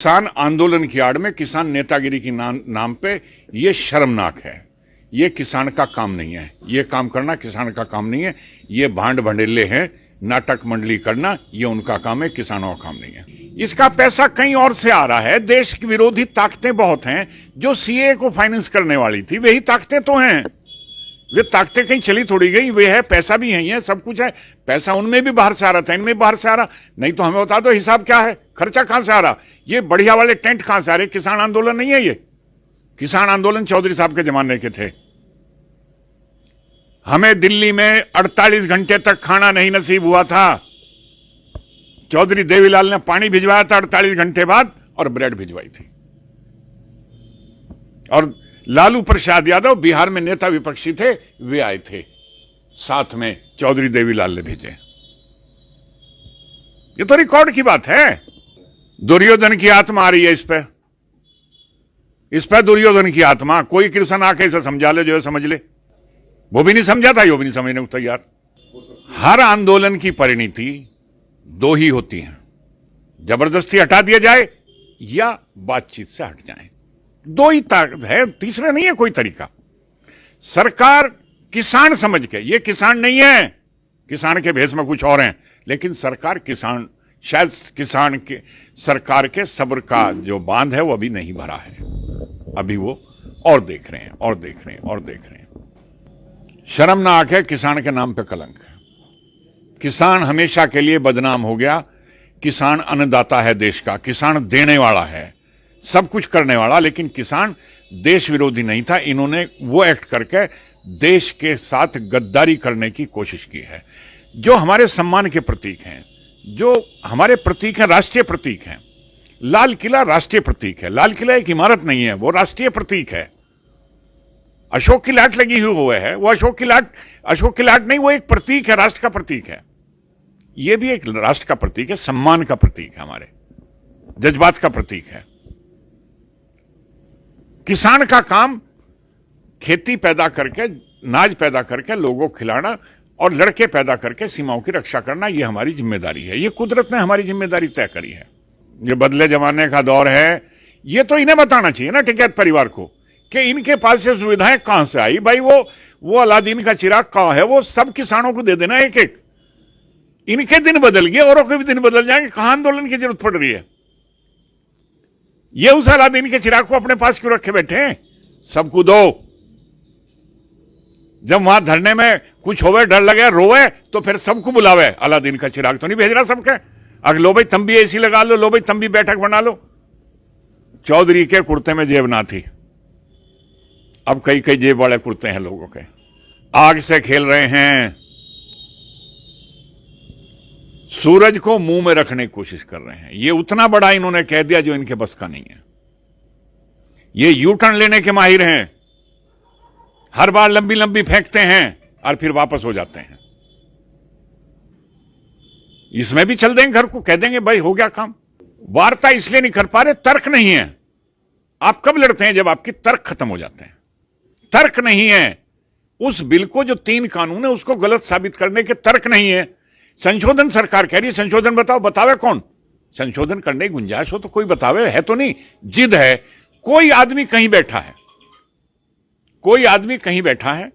किसान आंदोलन की आड़ में किसान नेतागिरी की नाम पे ये शर्मनाक है। ये किसान का काम नहीं है। ये काम करना किसान का काम नहीं है। ये भांड भंडेले हैं, नाटक मंडली करना ये उनका काम है, किसानों का काम नहीं है। इसका पैसा कहीं और से आ रहा है। देश की विरोधी ताकतें बहुत हैं जो सीए को फाइनेंस करने वाली थी, वही ताकतें तो हैं। वे ताकतें कहीं चली थोड़ी गई, वे है, पैसा भी है, सब कुछ है। पैसा उनमें भी बाहर से आ रहा था, इनमें बाहर से आ रहा। नहीं तो हमें बता दो हिसाब क्या है, खर्चा कहां से आ रहा, ये बढ़िया वाले टेंट कहां से आ रहे। किसान आंदोलन नहीं है ये। किसान आंदोलन चौधरी साहब के जमाने के थे। हमें दिल्ली में 48 घंटे तक खाना नहीं नसीब हुआ था। चौधरी देवीलाल ने पानी भिजवाया था 48 घंटे बाद और ब्रेड भिजवाई थी। और लालू प्रसाद यादव बिहार में नेता विपक्षी थे, वे आए थे साथ में, चौधरी देवीलाल ने भेजे। ये तो रिकॉर्ड की बात है। दुर्योधन की आत्मा आ रही है इस पर दुर्योधन की आत्मा। कोई कृष्ण आके इसे समझा ले, जो है समझ ले। वो भी नहीं समझा था, यो भी नहीं समझने को तैयार। हर आंदोलन की परिणति दो ही होती है, जबरदस्ती हटा दिया जाए या बातचीत से हट जाए। दो ही है, तीसरा नहीं है कोई तरीका। सरकार किसान समझ के, ये किसान नहीं है, किसान के भेष में कुछ और हैं, लेकिन सरकार किसान, शायद किसान के सरकार के सब्र का जो बांध है वो अभी नहीं भरा है। अभी वो और देख रहे हैं और देख रहे हैं और देख रहे हैं। शर्मनाक है किसान के नाम पे कलंक। किसान हमेशा के लिए बदनाम हो गया। किसान अन्नदाता है देश का, किसान देने वाला है, सब कुछ करने वाला, लेकिन किसान देश विरोधी नहीं था। इन्होंने वो एक्ट करके देश के साथ गद्दारी करने की कोशिश की है। जो हमारे सम्मान के प्रतीक हैं, जो हमारे प्रतीक हैं, राष्ट्रीय प्रतीक हैं। लाल किला राष्ट्रीय प्रतीक है। लाल किला एक इमारत नहीं है, वो राष्ट्रीय प्रतीक है। अशोक की लाट लगी हुई है, वो अशोक की लाट नहीं, वो एक प्रतीक है, राष्ट्र का प्रतीक है। ये भी एक राष्ट्र का प्रतीक है, सम्मान का प्रतीक है, हमारे जज्बात का प्रतीक है। किसान का काम खेती पैदा करके, नाज पैदा करके लोगों को खिलाना और लड़के पैदा करके सीमाओं की रक्षा करना, यह हमारी जिम्मेदारी है। यह कुदरत ने हमारी जिम्मेदारी तय करी है। ये बदले जमाने का दौर है, ये तो इन्हें बताना चाहिए ना टिकैत परिवार को कि इनके पास से सुविधाएं कहां से आई। भाई वो अलादीन का चिराग कहां है, वो सब किसानों को दे देना एक एक। इनके दिन बदल गए, औरों के भी दिन बदल जाएंगे, कहां आंदोलन की जरूरत पड़ रही है। ये उस अलादीन के चिराग को अपने पास क्यों रखे बैठे हैं। सबको दो। जब वहां धरने में कुछ होवे, डर लगे, रोवे, तो फिर सबको बुलावे। अलादीन का चिराग तो नहीं भेज रहा सबके। अगर लो भाई तुम भी एसी लगा लो, लो भाई तुम भी बैठक बना लो। चौधरी के कुर्ते में जेब ना थी, अब कई कई जेब वाले कुर्ते हैं लोगों के। आग से खेल रहे हैं, सूरज को मुंह में रखने की कोशिश कर रहे हैं। ये उतना बड़ा इन्होंने कह दिया जो इनके बस का नहीं है। ये यू टर्न लेने के माहिर हैं, हर बार लंबी लंबी फेंकते हैं और फिर वापस हो जाते हैं। इसमें भी चल देंगे घर को, कह देंगे भाई हो गया काम। वार्ता इसलिए नहीं कर पा रहे, तर्क नहीं है। आप कब लड़ते हैं, जब आपके तर्क खत्म हो जाते हैं। तर्क नहीं है। उस बिल को, जो 3 कानून है, उसको गलत साबित करने के तर्क नहीं है। संशोधन सरकार कह रही है, संशोधन बताओ, बतावे कौन। संशोधन करने की गुंजाइश हो तो कोई बतावे, है तो नहीं। जिद है। कोई आदमी कहीं बैठा है, कोई आदमी कहीं बैठा है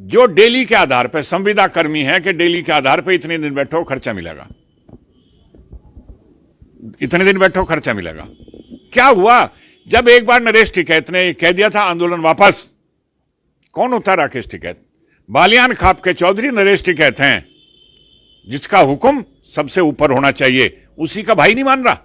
जो डेली के आधार पर संविदा कर्मी है कि डेली के आधार पर इतने दिन बैठो खर्चा मिलेगा, इतने दिन बैठो खर्चा मिलेगा। क्या हुआ जब एक बार नरेश टिकैत ने कह दिया था आंदोलन वापस। कौन होता राकेश टिकैत? बालियान खाप के चौधरी नरेश टिकैत हैं, जिसका हुक्म सबसे ऊपर होना चाहिए। उसी का भाई नहीं मान रहा।